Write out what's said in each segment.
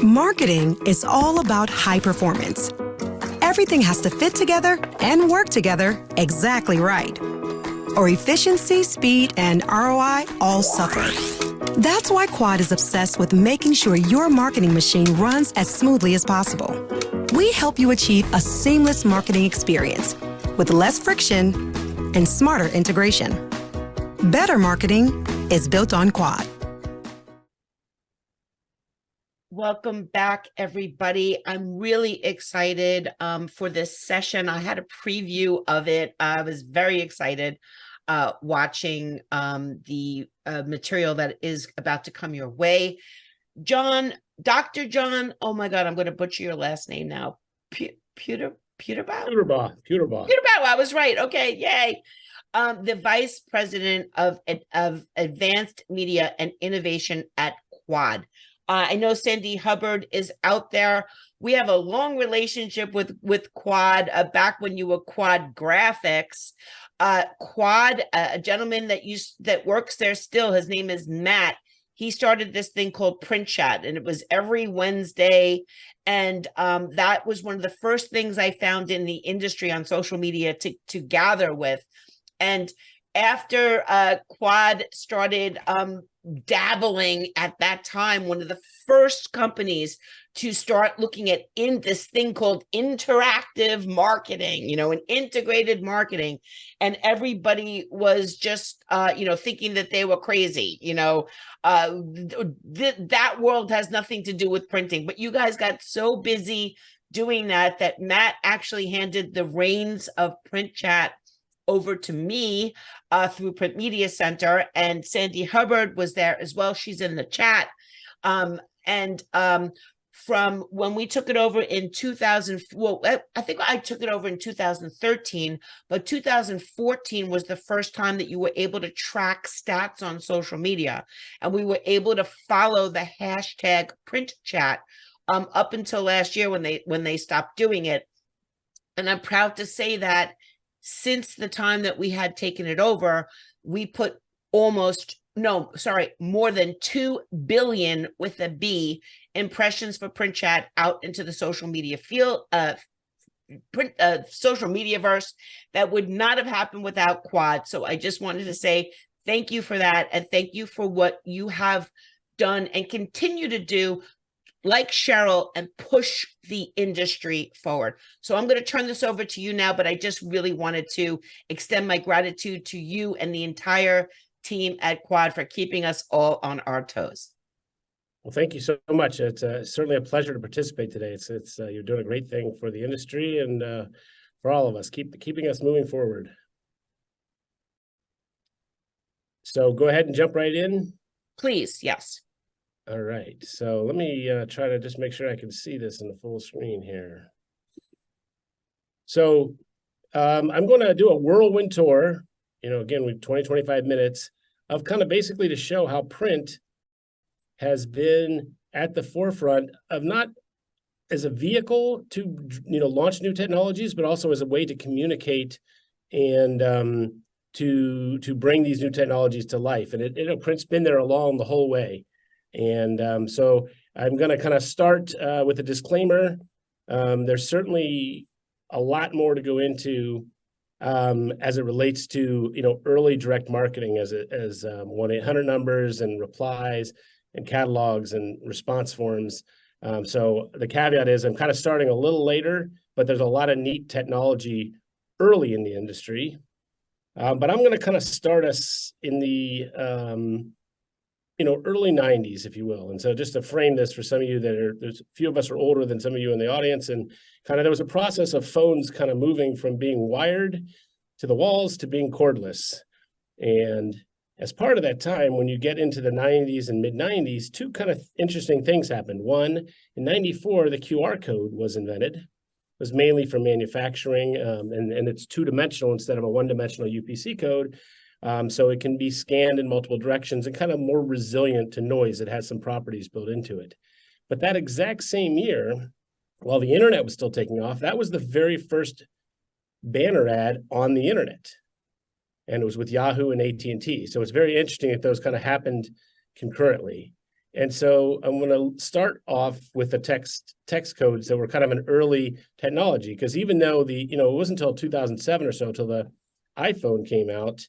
Marketing is all about high performance. Everything has to fit together and work together exactly right, or efficiency, speed, and ROI all suffer. That's why Quad is obsessed with making sure your marketing machine runs as smoothly as possible. We help you achieve a seamless marketing experience with less friction and smarter integration. Better marketing is built on Quad. Welcome back, everybody. I'm really excited for this session. I had a preview of it. I was very excited watching the material that is about to come your way. Dr. John, oh my God, I'm going to butcher your last name now. Puterbaugh? Puterbaugh. I was right. Okay, yay. The Vice President of Advanced Media and Innovation at Quad. I know Sandy Hubbard is out there. We have a long relationship with Quad back when you were Quad Graphics. Quad, a gentleman that works there still, his name is Matt. He started this thing called Print Chat, and it was every Wednesday. And that was one of the first things I found in the industry on social media to gather with. And after Quad started dabbling at that time, one of the first companies to start looking at this thing called interactive marketing, and integrated marketing, and everybody was just thinking that they were crazy. That world has nothing to do with printing, but you guys got so busy doing that Matt actually handed the reins of Print Chat over to me through Print Media Center, and Sandy Hubbard was there as well. She's in the chat. From when we took it over in 2000, I think I took it over in 2013, but 2014 was the first time that you were able to track stats on social media, and we were able to follow the hashtag Print Chat up until last year when they stopped doing it. And I'm proud to say that since the time that we had taken it over, we put more than 2 billion with a B impressions for Print Chat out into the social media field, social media verse. That would not have happened without Quad. So I just wanted to say thank you for that, and thank you for what you have done and continue to do, like Cheryl, and push the industry forward. So I'm going to turn this over to you now, but I just really wanted to extend my gratitude to you and the entire team at Quad for keeping us all on our toes. Well, thank you so much. It's certainly a pleasure to participate today. It's you're doing a great thing for the industry and for all of us, keeping us moving forward. So go ahead and jump right in. Please, yes. All right, so let me try to just make sure I can see this in the full screen here. So I'm going to do a whirlwind tour, again, with 25 minutes of kind of basically to show how print has been at the forefront of, not as a vehicle to, launch new technologies, but also as a way to communicate and to bring these new technologies to life. And print's been there along the whole way. And so I'm going to kind of start with a disclaimer. There's certainly a lot more to go into as it relates to early direct marketing, as 1-800 numbers and replies and catalogs and response forms. So the caveat is I'm kind of starting a little later, but there's a lot of neat technology early in the industry. But I'm going to kind of start us in the early 90s, if you will. And so just to frame this for some of you there's a few of us are older than some of you in the audience, and kind of there was a process of phones kind of moving from being wired to the walls to being cordless. And as part of that time, when you get into the 90s and mid 90s, two kind of interesting things happened. One, in 94, the QR code was invented. It was mainly for manufacturing, and it's two-dimensional instead of a one-dimensional UPC code. So it can be scanned in multiple directions and kind of more resilient to noise. It has some properties built into it. But that exact same year, while the internet was still taking off, that was the very first banner ad on the internet. And it was with Yahoo and AT&T. So it's very interesting that those kind of happened concurrently. And so I'm going to start off with the text codes that were kind of an early technology, because even though it wasn't until 2007 or so until the iPhone came out,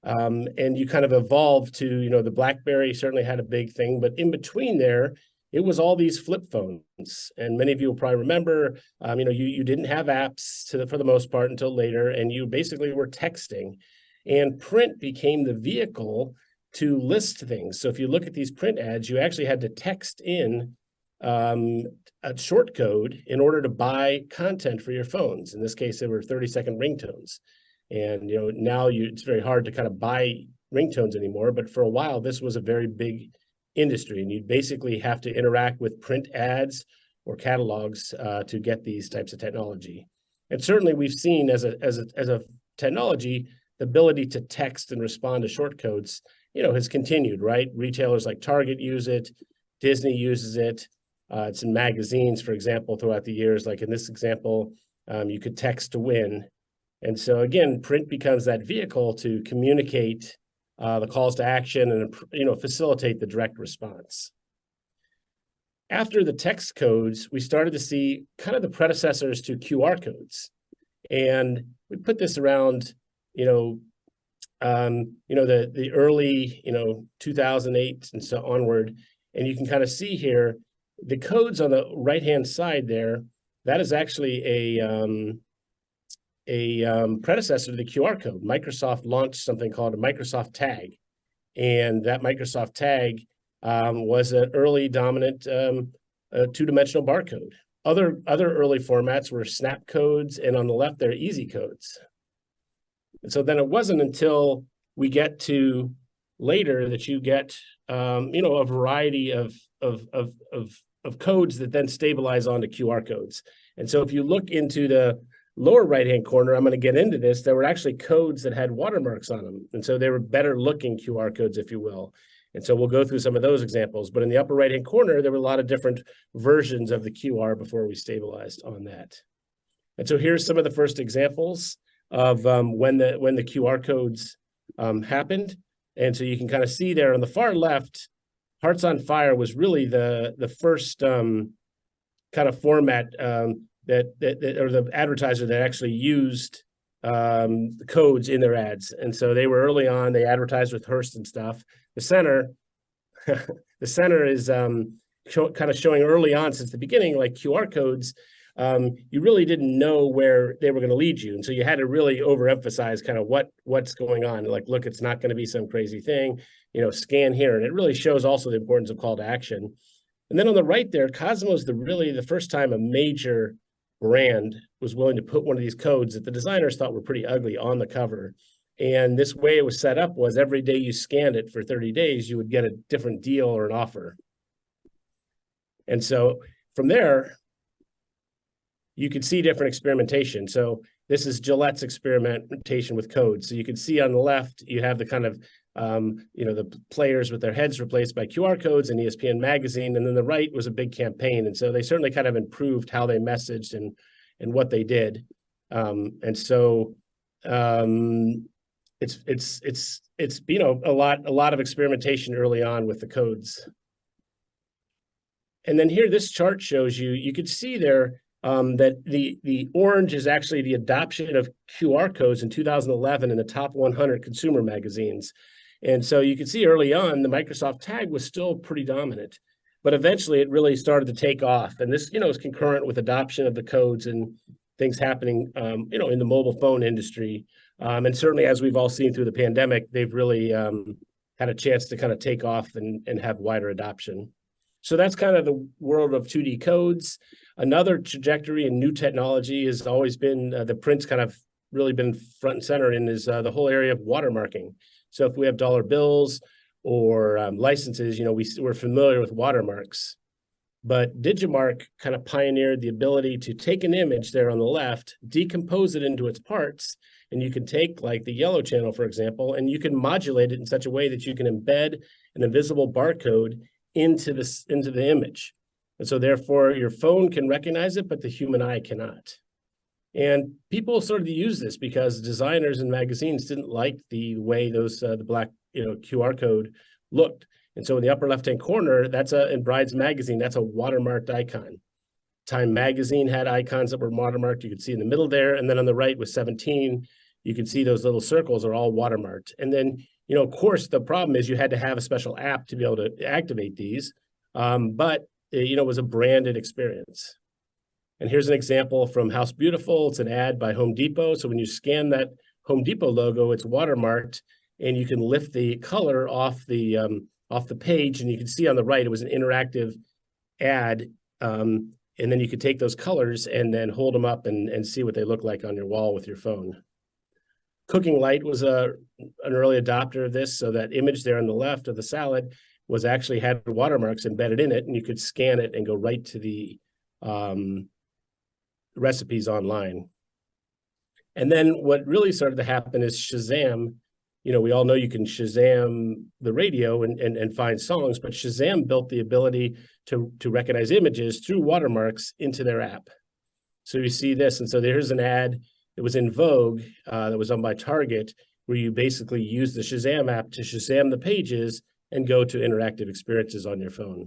and you kind of evolved to, the BlackBerry certainly had a big thing, but in between there, it was all these flip phones. And many of you will probably remember, you didn't have apps for the most part until later, and you basically were texting. And print became the vehicle to list things. So if you look at these print ads, you actually had to text in a short code in order to buy content for your phones. In this case, they were 30-second ringtones. And now it's very hard to kind of buy ringtones anymore. But for a while, this was a very big industry, and you'd basically have to interact with print ads or catalogs to get these types of technology. And certainly, we've seen as a technology, the ability to text and respond to short codes, has continued, right? Retailers like Target use it, Disney uses it. It's in magazines, for example, throughout the years. Like in this example, you could text to win. And so again, print becomes that vehicle to communicate the calls to action and facilitate the direct response. After the text codes, we started to see kind of the predecessors to QR codes. And we put this around, the early, 2008 and so onward. And you can kind of see here, the codes on the right-hand side there, that is actually a predecessor to the QR code. Microsoft launched something called a Microsoft tag. And that Microsoft tag was an early dominant two-dimensional barcode. Other early formats were snap codes, and on the left, they're easy codes. And so then it wasn't until we get to later that you get, a variety of codes that then stabilize onto QR codes. And so if you look into the lower right-hand corner, I'm going to get into this, there were actually codes that had watermarks on them. And so they were better looking QR codes, if you will. And so we'll go through some of those examples. But in the upper right-hand corner, there were a lot of different versions of the QR before we stabilized on that. And so here's some of the first examples of when the QR codes happened. And so you can kind of see there on the far left, Hearts on Fire was really the first kind of format that or the advertiser that actually used the codes in their ads. And so they were early on, they advertised with Hearst and stuff. The Centr is kind of showing early on since the beginning, like QR codes, you really didn't know where they were going to lead you. And so you had to really overemphasize kind of what's going on. Like, look, it's not going to be some crazy thing, scan here. And it really shows also the importance of call to action. And then on the right there, Cosmo's the first time a major brand was willing to put one of these codes that the designers thought were pretty ugly on the cover. And this way it was set up was every day you scanned it for 30 days, you would get a different deal or an offer. And so from there, you could see different experimentation. So this is Gillette's experimentation with codes. So you can see on the left, you have the kind of, the players with their heads replaced by QR codes and ESPN magazine. And then the right was a big campaign. And so they certainly kind of improved how they messaged and what they did. It's a lot of experimentation early on with the codes. And then here, this chart shows you could see there that the orange is actually the adoption of QR codes in 2011 in the top 100 consumer magazines. And so you can see early on, the Microsoft tag was still pretty dominant, but eventually it really started to take off. And this, is concurrent with adoption of the codes and things happening, in the mobile phone industry. And certainly, as we've all seen through the pandemic, they've really had a chance to kind of take off and have wider adoption. So that's kind of the world of 2D codes. Another trajectory in new technology has always been the print's kind of really been front and center in is the whole area of watermarking. So if we have dollar bills or licenses, we're familiar with watermarks. But Digimarc kind of pioneered the ability to take an image there on the left, decompose it into its parts, and you can take like the yellow channel, for example, and you can modulate it in such a way that you can embed an invisible barcode into the image. And so therefore your phone can recognize it, but the human eye cannot. And people started to use this because designers and magazines didn't like the way those the black QR code looked. And so in the upper left-hand corner, that's in Bride's Magazine, that's a watermarked icon. Time Magazine had icons that were watermarked. You could see in the middle there. And then on the right with 17, you can see those little circles are all watermarked. And then, of course, the problem is you had to have a special app to be able to activate these. But it was a branded experience. And here's an example from House Beautiful. It's an ad by Home Depot. So when you scan that Home Depot logo, it's watermarked, and you can lift the color off the page, and you can see on the right, it was an interactive ad. And then you could take those colors and then hold them up and see what they look like on your wall with your phone. Cooking Light was an early adopter of this. So that image there on the left of the salad was actually had watermarks embedded in it, and you could scan it and go right to the recipes online. And then what really started to happen is Shazam. We all know you can Shazam the radio and find songs, but Shazam built the ability to recognize images through watermarks into their app. So you see this, and so there's an ad that was in Vogue that was done by Target, where you basically use the Shazam app to Shazam the pages and go to interactive experiences on your phone.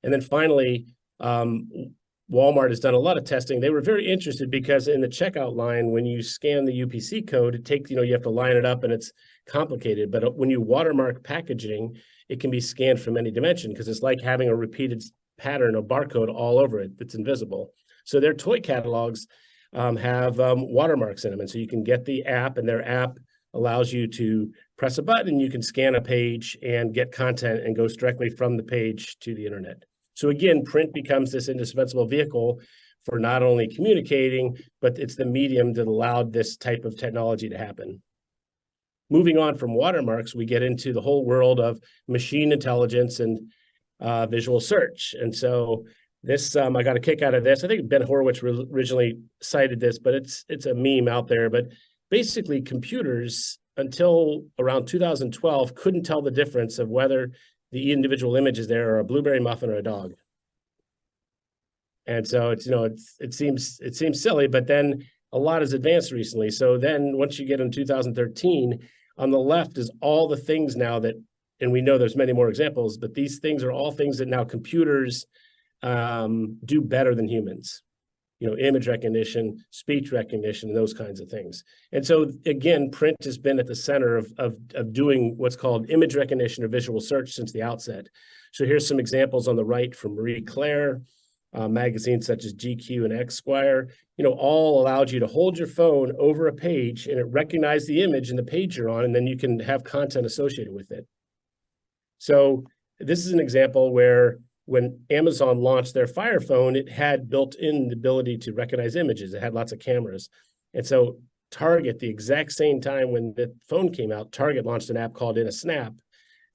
And then finally, Walmart has done a lot of testing. They were very interested because in the checkout line, when you scan the UPC code, it takes, you have to line it up and it's complicated. But when you watermark packaging, it can be scanned from any dimension because it's like having a repeated pattern of barcode all over it that's invisible. So their toy catalogs have watermarks in them. And so you can get the app, and their app allows you to press a button, you can scan a page and get content and goes directly from the page to the internet. So again, print becomes this indispensable vehicle for not only communicating, but it's the medium that allowed this type of technology to happen. Moving on from watermarks, we get into the whole world of machine intelligence and visual search. And so this, I got a kick out of this. I think Ben Horowitz originally cited this, but it's a meme out there. But basically, computers until around 2012 couldn't tell the difference of whether the individual images there are a blueberry muffin or a dog. And so it seems silly, but then a lot has advanced recently. So then once you get in 2013, on the left is all the things now that, and we know there's many more examples, but these things are all things that now computers do better than humans. Image recognition, speech recognition, and those kinds of things. And so again, print has been at the center of doing what's called image recognition or visual search since the outset. So here's some examples on the right from Marie Claire, magazines such as GQ and Esquire, all allowed you to hold your phone over a page and it recognized the image and the page you're on, and then you can have content associated with it. So this is an example where when Amazon launched their Fire Phone, it had built in the ability to recognize images. It had lots of cameras. And so Target, the exact same time when the phone came out, Target launched an app called In a Snap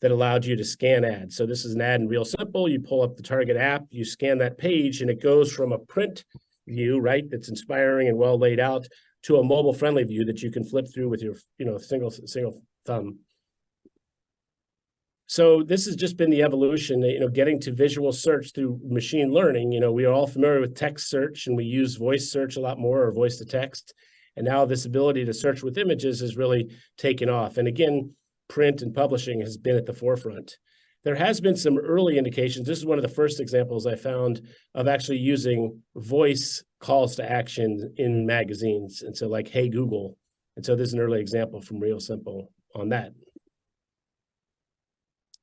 that allowed you to scan ads. So this is an ad in Real Simple. You pull up the Target app, you scan that page, and it goes from a print view, right, that's inspiring and well laid out, to a mobile-friendly view that you can flip through with your single thumb. So this has just been the evolution, getting to visual search through machine learning. We are all familiar with text search, and we use voice search a lot more, or voice to text. And now this ability to search with images has really taken off. And again, print and publishing has been at the forefront. There has been some early indications. This is one of the first examples I found of actually using voice calls to action in magazines. And so like, hey, Google. And so this is an early example from Real Simple on that.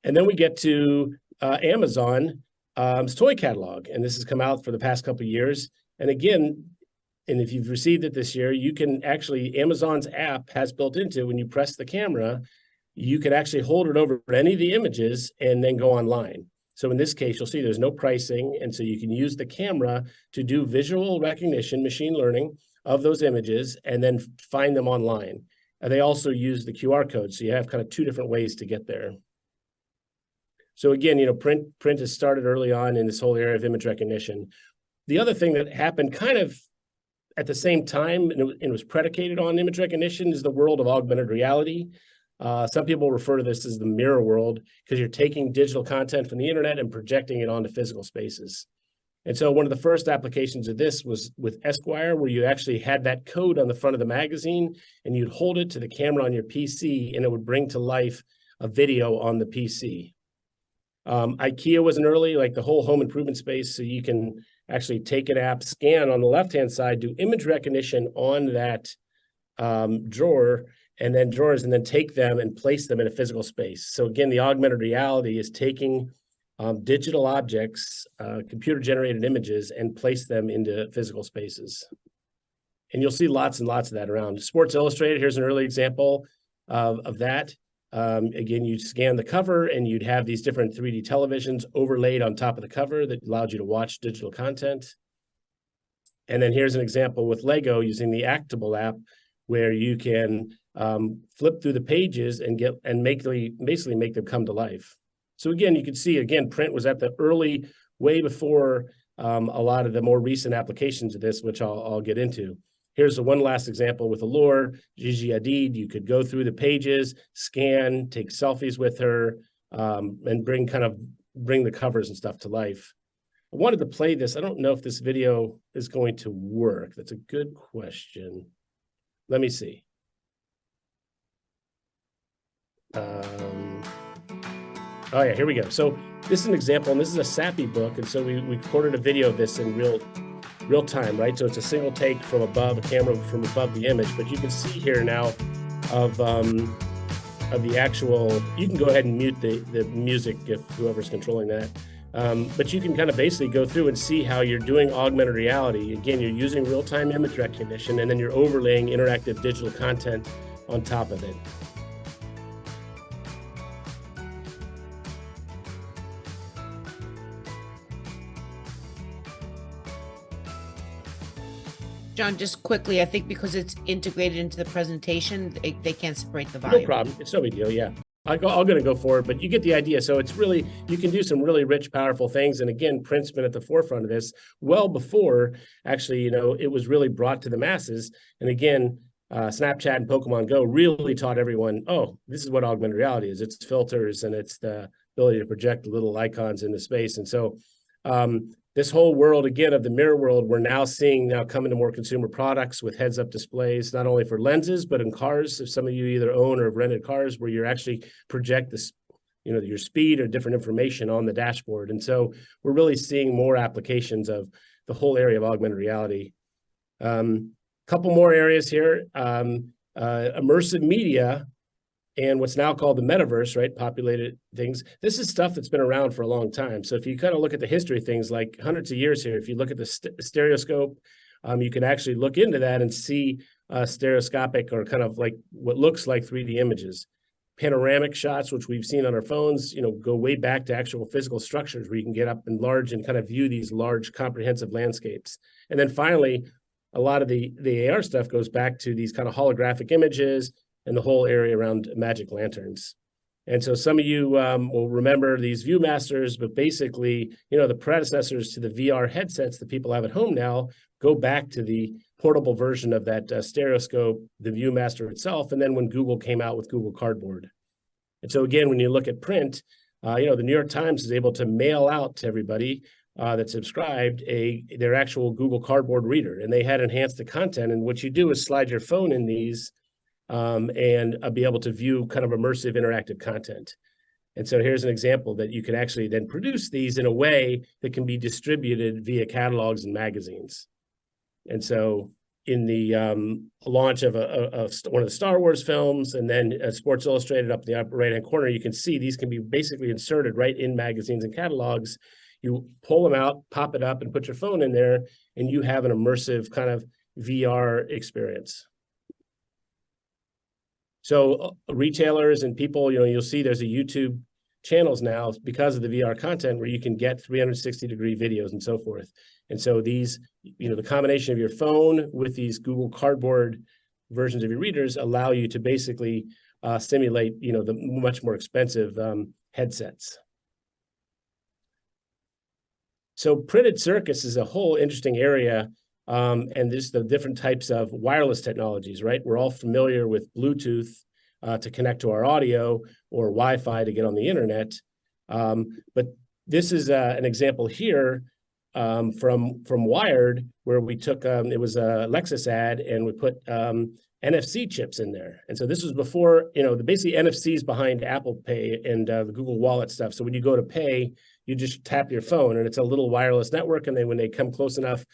And then we get to Amazon's toy catalog. And this has come out for the past couple of years. And again, and if you've received it this year, you can actually, Amazon's app has built into, when you press the camera, you can actually hold it over any of the images and then go online. So in this case, you'll see there's no pricing. And so you can use the camera to do visual recognition, machine learning of those images, and then find them online. And they also use the QR code. So you have kind of two different ways to get there. So again, print has started early on in this whole area of image recognition. The other thing that happened kind of at the same time, and it was predicated on image recognition, is the world of augmented reality. Some people refer to this as the mirror world because you're taking digital content from the internet and projecting it onto physical spaces. And so one of the first applications of this was with Esquire, where you actually had that code on the front of the magazine and you'd hold it to the camera on your PC and it would bring to life a video on the PC. IKEA was an early, like the whole home improvement space. So you can actually take an app, scan on the left-hand side, do image recognition on that drawer, and then drawers, and then take them and place them in a physical space. So again, the augmented reality is taking digital objects, computer-generated images, and place them into physical spaces. And you'll see lots and lots of that around. Sports Illustrated, here's an early example of that. Again, you scan the cover and you'd have these different 3D televisions overlaid on top of the cover that allowed you to watch digital content. And then here's an example with Lego using the Actable app, where you can flip through the pages and basically make them come to life. So again, you can see, again, print was at the early, way before a lot of the more recent applications of this, which I'll get into. Here's the one last example with Allure, Gigi Hadid. You could go through the pages, scan, take selfies with her, and bring the covers and stuff to life. I wanted to play this. I don't know if this video is going to work. That's a good question. Let me see. Oh yeah, here we go. So this is an example, and this is a Sappy book, and so we recorded a video of this in real time, right? So it's a single take from above, a camera from above the image, but you can see here now of the actual. You can go ahead and mute the music if whoever's controlling that. But you can kind of basically go through and see how you're doing augmented reality. Again, you're using real-time image recognition, and then you're overlaying interactive digital content on top of it. John, just quickly, I think because it's integrated into the presentation, they can't separate the volume. No problem. It's no big deal. Yeah. I'm going to go for it, but you get the idea. So it's really, you can do some really rich, powerful things. And again, print's been at the forefront of this well before actually, it was really brought to the masses. And again, Snapchat and Pokemon Go really taught everyone, oh, this is what augmented reality is. It's filters and it's the ability to project little icons into space. And so this whole world, again, of the mirror world, we're now seeing come into more consumer products with heads-up displays, not only for lenses, but in cars. If some of you either own or have rented cars where you actually project this, your speed or different information on the dashboard. And so we're really seeing more applications of the whole area of augmented reality. Couple more areas here, immersive media and what's now called the metaverse, right? Populated things. This is stuff that's been around for a long time. So if you kind of look at the history of things, like hundreds of years here, if you look at the stereoscope, you can actually look into that and see stereoscopic or kind of like what looks like 3D images. Panoramic shots, which we've seen on our phones, go way back to actual physical structures where you can get up and large and kind of view these large comprehensive landscapes. And then finally, a lot of the AR stuff goes back to these kind of holographic images and the whole area around magic lanterns. And so some of you will remember these Viewmasters, but basically, the predecessors to the VR headsets that people have at home now go back to the portable version of that stereoscope, the Viewmaster itself, and then when Google came out with Google Cardboard. And so again, when you look at print, the New York Times is able to mail out to everybody that subscribed their actual Google Cardboard reader, and they had enhanced the content. And what you do is slide your phone in these and be able to view kind of immersive interactive content. And so here's an example that you can actually then produce these in a way that can be distributed via catalogs and magazines. And so in the launch of one of the Star Wars films, and then Sports Illustrated up in the upper right-hand corner, you can see these can be basically inserted right in magazines and catalogs. You pull them out, pop it up, and put your phone in there, and you have an immersive kind of VR experience. So retailers and people, you'll see there's a YouTube channels now because of the VR content where you can get 360-degree videos and so forth. And so these, the combination of your phone with these Google Cardboard versions of your readers allow you to basically simulate, the much more expensive headsets. So printed circuits is a whole interesting area. And there's the different types of wireless technologies, right? We're all familiar with Bluetooth to connect to our audio, or Wi-Fi to get on the internet. But this is an example here from Wired, where we took it was a Lexus ad, and we put NFC chips in there. And so this was before, the basically NFC's behind Apple Pay and the Google Wallet stuff. So when you go to pay, you just tap your phone, and it's a little wireless network. And then when they come close enough,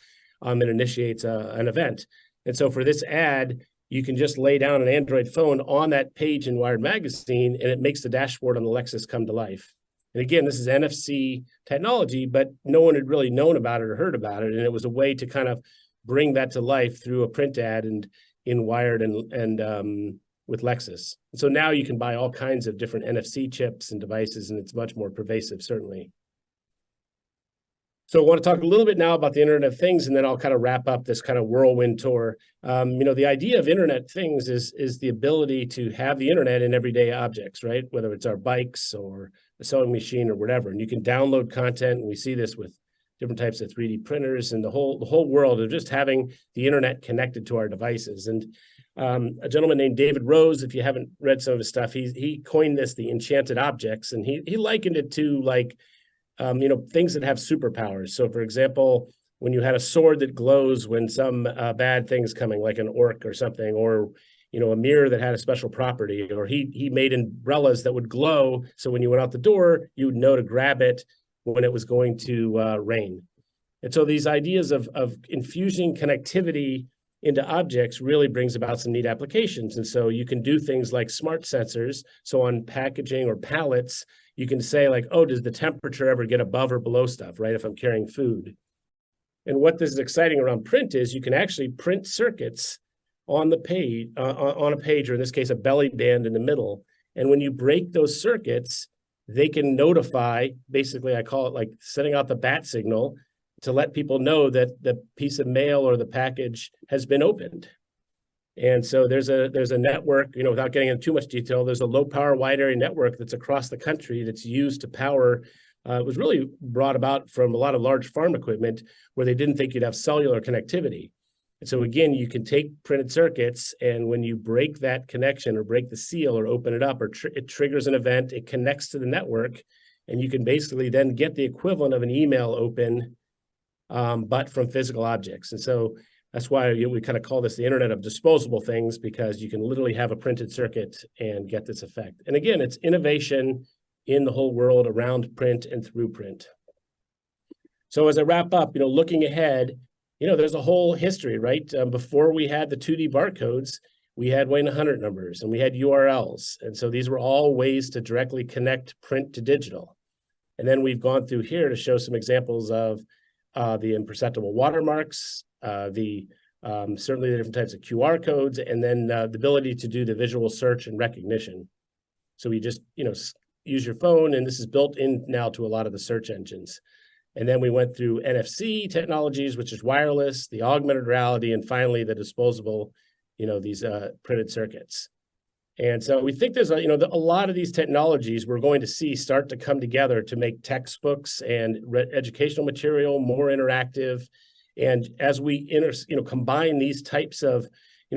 it initiates an event. And so for this ad, you can just lay down an Android phone on that page in Wired Magazine, and it makes the dashboard on the Lexus come to life. And again, this is NFC technology, but no one had really known about it or heard about it. And it was a way to kind of bring that to life through a print ad and in Wired and with Lexus. And so now you can buy all kinds of different NFC chips and devices, and it's much more pervasive, certainly. So I want to talk a little bit now about the Internet of Things, and then I'll kind of wrap up this kind of whirlwind tour. The idea of Internet of Things is the ability to have the Internet in everyday objects, right? Whether it's our bikes or a sewing machine or whatever. And you can download content, and we see this with different types of 3D printers and the whole world of just having the Internet connected to our devices. And a gentleman named David Rose, if you haven't read some of his stuff, he coined this the enchanted objects, and he likened it to like things that have superpowers. So, for example, when you had a sword that glows when some bad thing's coming, like an orc or something, or a mirror that had a special property, or he made umbrellas that would glow, so when you went out the door, you would know to grab it when it was going to rain. And so these ideas of infusing connectivity into objects really brings about some neat applications. And so you can do things like smart sensors. So on packaging or pallets, you can say like, oh, does the temperature ever get above or below stuff, right? If I'm carrying food. And what this is exciting around print is you can actually print circuits on the page, on a page, or in this case, a belly band in the middle. And when you break those circuits, they can notify, basically, I call it like sending out the bat signal to let people know that the piece of mail or the package has been opened. And so there's a network, without getting into too much detail, there's a low power wide area network that's across the country that's used to power. It was really brought about from a lot of large farm equipment where they didn't think you'd have cellular connectivity. And so again, you can take printed circuits, and when you break that connection or break the seal or open it up, or it triggers an event, it connects to the network, and you can basically then get the equivalent of an email open, but from physical objects. And so that's why we kind of call this the Internet of Disposable Things, because you can literally have a printed circuit and get this effect. And again, it's innovation in the whole world around print and through print. So as I wrap up, looking ahead, there's a whole history, right? Before we had the 2D barcodes, we had Wayne 100 numbers and we had URLs. And so these were all ways to directly connect print to digital. And then we've gone through here to show some examples of the imperceptible watermarks, certainly the different types of QR codes, and then the ability to do the visual search and recognition. So we just, use your phone, and this is built in now to a lot of the search engines. And then we went through NFC technologies, which is wireless, the augmented reality, and finally the disposable, these printed circuits. And so we think there's a lot of these technologies we're going to see start to come together to make textbooks and educational material more interactive. And as we combine these types of,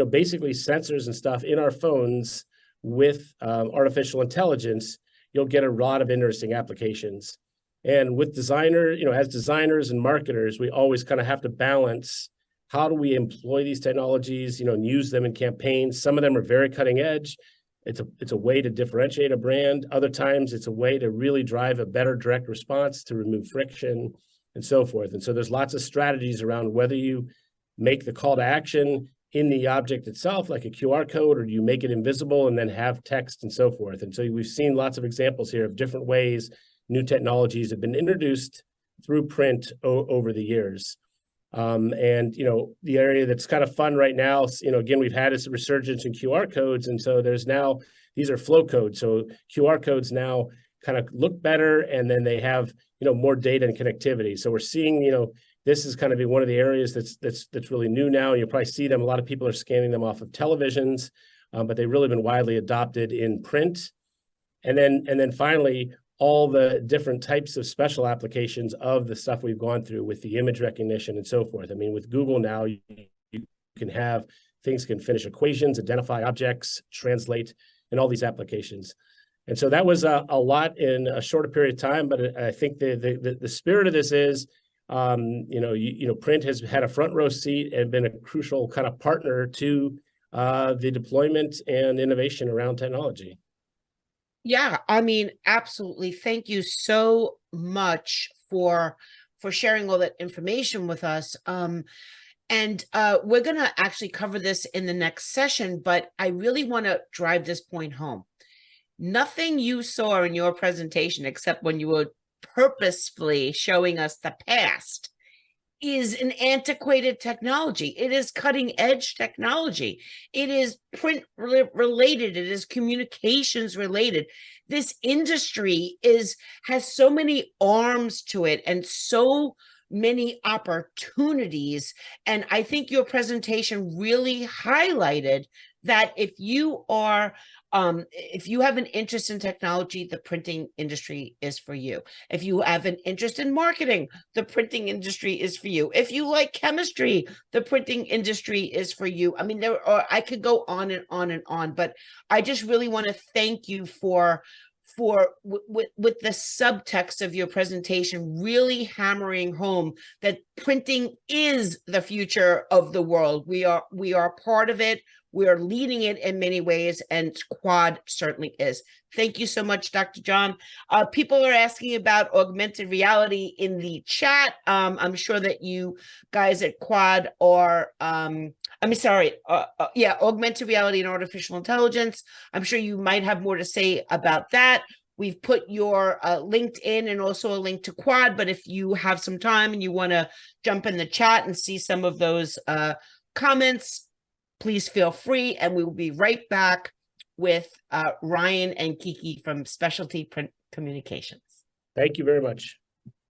basically sensors and stuff in our phones with artificial intelligence, you'll get a lot of interesting applications. And with as designers and marketers, we always kind of have to balance how do we employ these technologies, and use them in campaigns. Some of them are very cutting edge. It's a way to differentiate a brand. Other times it's a way to really drive a better direct response to remove friction and so forth. And so there's lots of strategies around whether you make the call to action in the object itself, like a QR code, or do you make it invisible and then have text and so forth. And so we've seen lots of examples here of different ways new technologies have been introduced through print over the years. The area that's kind of fun right now, again, we've had this resurgence in QR codes. And so these are flow codes. So QR codes now kind of look better, and then they have, more data and connectivity. So we're seeing, this is kind of one of the areas that's really new now. You'll probably see them. A lot of people are scanning them off of televisions, but they've really been widely adopted in print. And then finally, all the different types of special applications of the stuff we've gone through with the image recognition and so forth. I mean, with Google now, you can have things can finish equations, identify objects, translate, and all these applications. And so that was a lot in a shorter period of time, but I think the spirit of this is Print has had a front row seat and been a crucial kind of partner to the deployment and innovation around technology. Yeah, I mean, absolutely. Thank you so much for sharing all that information with us. And we're going to actually cover this in the next session, but I really want to drive this point home. Nothing you saw in your presentation, except when you were purposefully showing us the past, is an antiquated technology. It is cutting edge technology. It is print related. It is communications related. This industry has so many arms to it and so many opportunities. And I think your presentation really highlighted that if you have an interest in technology, the printing industry is for you. If you have an interest in marketing, the printing industry is for you. If you like chemistry, the printing industry is for you. I mean, I could go on and on and on, but I just really want to thank you with the subtext of your presentation, really hammering home that printing is the future of the world. We are part of it. We are leading it in many ways, and Quad certainly is. Thank you so much, Dr. John. People are asking about augmented reality in the chat. I'm sure that you guys at Quad are, augmented reality and artificial intelligence. I'm sure you might have more to say about that. We've put your LinkedIn and also a link to Quad, but if you have some time and you want to jump in the chat and see some of those comments, please feel free, and we will be right back with Ryan and Kiki from Specialty Print Communications. Thank you very much.